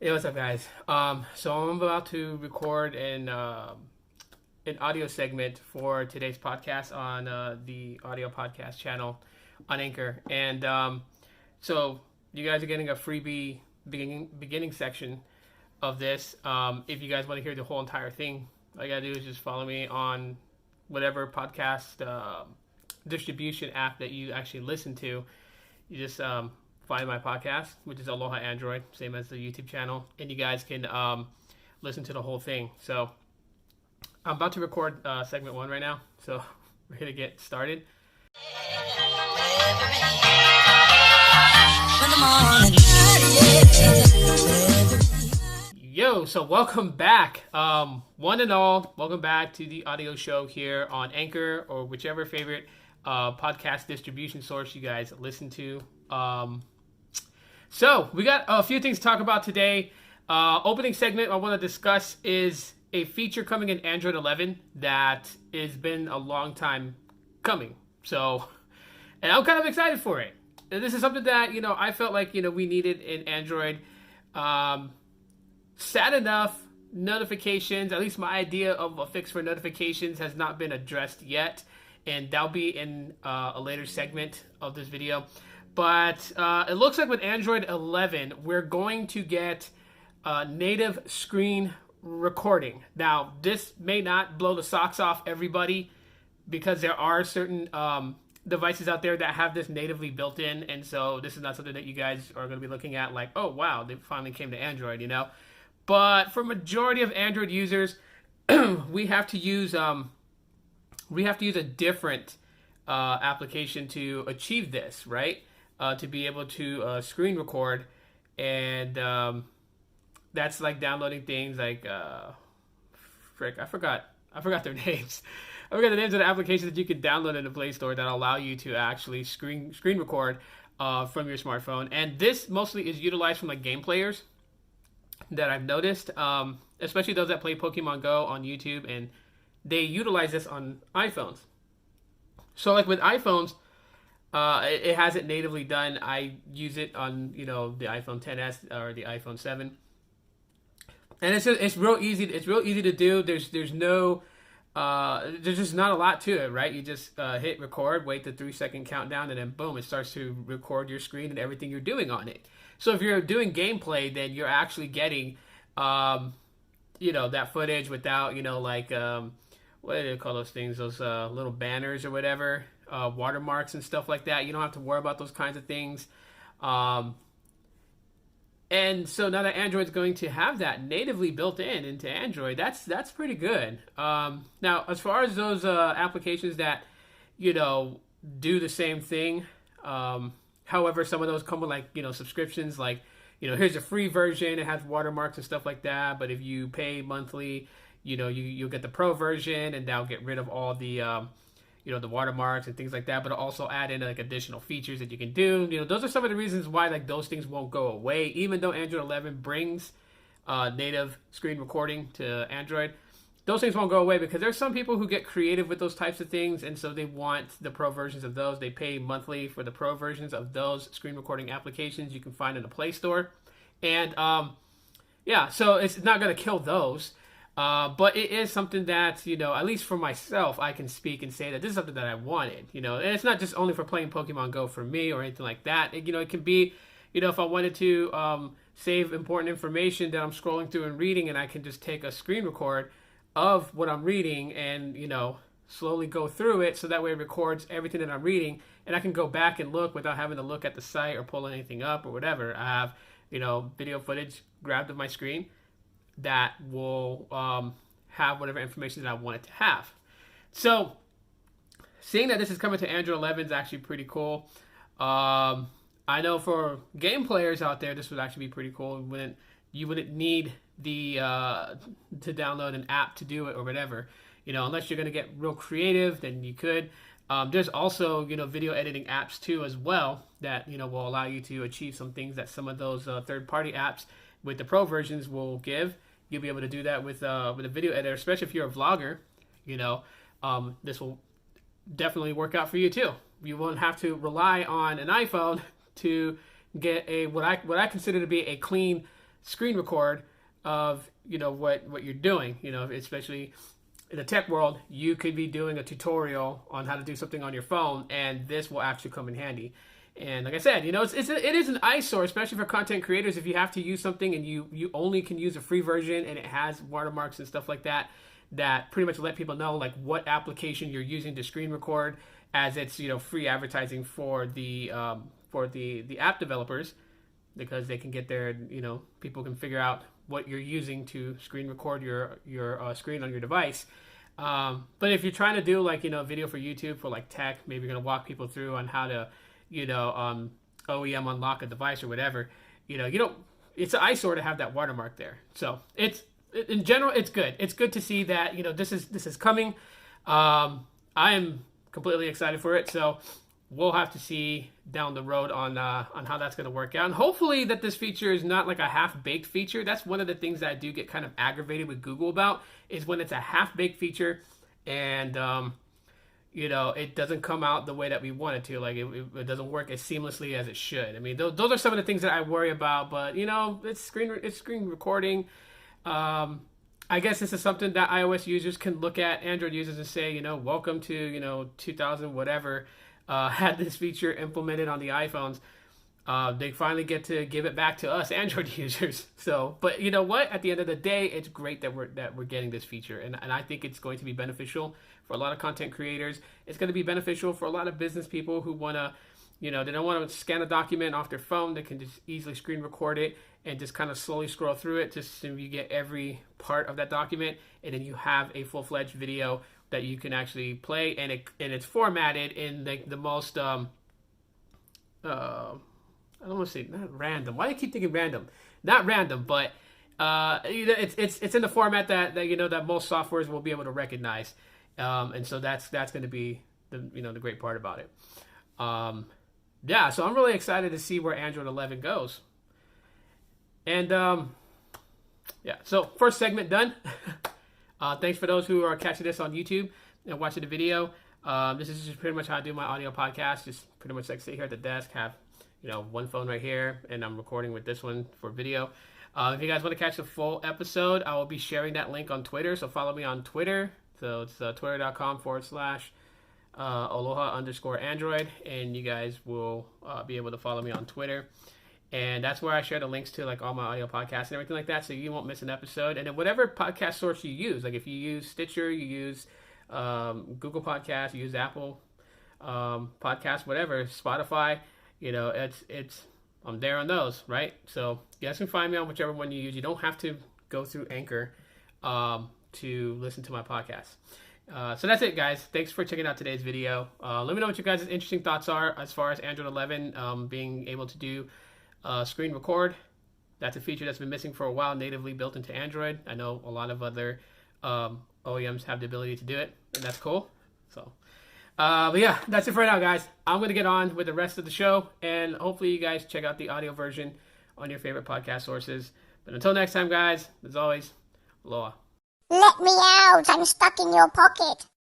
Hey, what's up, guys? So I'm about to record an audio segment for today's podcast on the audio podcast channel on Anchor, and so you guys are getting a freebie beginning section of this. If you guys want to hear the whole entire thing, all you gotta do is just follow me on whatever podcast distribution app that you actually listen to. You just find my podcast, which is Aloha Android, same as the YouTube channel, and you guys can listen to the whole thing. So I'm about to record segment one right now, so we're gonna get started. Yo, so welcome back, one and all. Welcome back to the audio show here on Anchor or whichever favorite podcast distribution source you guys listen to. So we got a few things to talk about today. Opening segment I want to discuss is a feature coming in Android 11 that has been a long time coming. So, and I'm kind of excited for it. And this is something that, I felt like, we needed in Android. Sad enough, notifications, at least my idea of a fix for notifications has not been addressed yet. And that'll be in a later segment of this video. But it looks like with Android 11, we're going to get native screen recording. Now, this may not blow the socks off everybody because there are certain devices out there that have this natively built in. And so this is not something that you guys are going to be looking at like, oh, wow, they finally came to Android, But for majority of Android users, we have to use a different application to achieve this, right? To be able to screen record, and that's like downloading things like I forgot their names. I forgot the names of the applications that you can download in the Play Store that allow you to actually screen record from your smartphone. And this mostly is utilized from like game players that I've noticed, especially those that play Pokemon Go on YouTube, and they utilize this on iPhones. So like with iPhones, it has it natively done. I use it on the iPhone XS or the iPhone 7, and it's real easy. It's real easy to do. There's just not a lot to it, right? You just hit record, wait the 3-second countdown, and then boom, it starts to record your screen and everything you're doing on it. So if you're doing gameplay, then you're actually getting that footage without what do they call those things? Those little banners or whatever. Watermarks and stuff like that. You don't have to worry about those kinds of things. And so now that Android's going to have that natively built into Android, that's pretty good. Now, as far as those applications that, do the same thing, however, some of those come with subscriptions, like, here's a free version. It has watermarks and stuff like that. But if you pay monthly, you'll get the pro version, and that'll get rid of all the the watermarks and things like that, but it'll also add in like additional features that you can do. Those are some of the reasons why like those things won't go away, even though Android 11 brings native screen recording to Android. Those things won't go away because there's some people who get creative with those types of things, and so they want the pro versions of those. They pay monthly for the pro versions of those screen recording applications you can find in the Play Store. And so it's not going to kill those. But it is something that, at least for myself, I can speak and say that this is something that I wanted, and it's not just only for playing Pokemon Go for me or anything like that. It can be, if I wanted to save important information that I'm scrolling through and reading, and I can just take a screen record of what I'm reading and, slowly go through it so that way it records everything that I'm reading, and I can go back and look without having to look at the site or pull anything up or whatever. I have, video footage grabbed of my screen that will have whatever information that I want it to have. So, seeing that this is coming to Android 11 is actually pretty cool. I know for game players out there, this would actually be pretty cool. You wouldn't need the to download an app to do it or whatever. Unless you're going to get real creative, then you could. There's also video editing apps too as well that will allow you to achieve some things that some of those third-party apps with the pro versions will give. You'll be able to do that with a video editor, especially if you're a vlogger. This will definitely work out for you too. You won't have to rely on an iPhone to get a what I consider to be a clean screen record of, what you're doing, especially in the tech world. You could be doing a tutorial on how to do something on your phone, and this will actually come in handy. And like I said, it is an eyesore, especially for content creators. If you have to use something and you only can use a free version and it has watermarks and stuff like that, that pretty much let people know like what application you're using to screen record, as it's free advertising for the app developers, because they can get their people can figure out what you're using to screen record your screen on your device. But if you're trying to do like video for YouTube for like tech, maybe you're gonna walk people through on how to OEM unlock a device or whatever, you don't. It's an eyesore to have that watermark there. So in general, it's good. It's good to see that this is coming. I am completely excited for it. So we'll have to see down the road on how that's going to work out. And hopefully that this feature is not like a half-baked feature. That's one of the things that I do get kind of aggravated with Google about, is when it's a half-baked feature and it doesn't come out the way that we want it to. Like it doesn't work as seamlessly as it should. I mean, those are some of the things that I worry about. But it's screen recording. I guess this is something that iOS users can look at Android users and say, welcome to 2000 whatever. Had this feature implemented on the iPhones. They finally get to give it back to us Android users. So, but you know what? At the end of the day, it's great that we're getting this feature, and I think it's going to be beneficial for a lot of content creators. It's going to be beneficial for a lot of business people who want to, they don't want to scan a document off their phone. They can just easily screen record it and just kind of slowly scroll through it, just so you get every part of that document, and then you have a full-fledged video that you can actually play, and it's formatted in the most I don't want to say not random. Why do I keep thinking random? Not random, but it's in the format that most softwares will be able to recognize, and so that's going to be the great part about it. Yeah, so I'm really excited to see where Android 11 goes. And yeah, so first segment done. Thanks for those who are catching this on YouTube and watching the video. This is just pretty much how I do my audio podcast. Just pretty much like sit here at the desk, have one phone right here, and I'm recording with this one for video. If you guys want to catch the full episode, I will be sharing that link on Twitter. So follow me on Twitter. So it's twitter.com/Aloha_Android, and you guys will be able to follow me on Twitter. And that's where I share the links to like all my audio podcasts and everything like that, so you won't miss an episode. And then whatever podcast source you use, like if you use Stitcher, you use Google Podcasts, you use Apple Podcasts, whatever, Spotify, it's I'm there on those, right? So you guys can find me on whichever one you use. You don't have to go through Anchor to listen to my podcast. So that's it, guys. Thanks for checking out today's video. Let me know what you guys' interesting thoughts are as far as Android 11 being able to do screen record. That's a feature that's been missing for a while, natively built into Android. I know a lot of other OEMs have the ability to do it, and that's cool. So, but yeah, that's it for now, guys. I'm going to get on with the rest of the show, and hopefully you guys check out the audio version on your favorite podcast sources. But until next time, guys, as always, aloha. Let me out! I'm stuck in your pocket.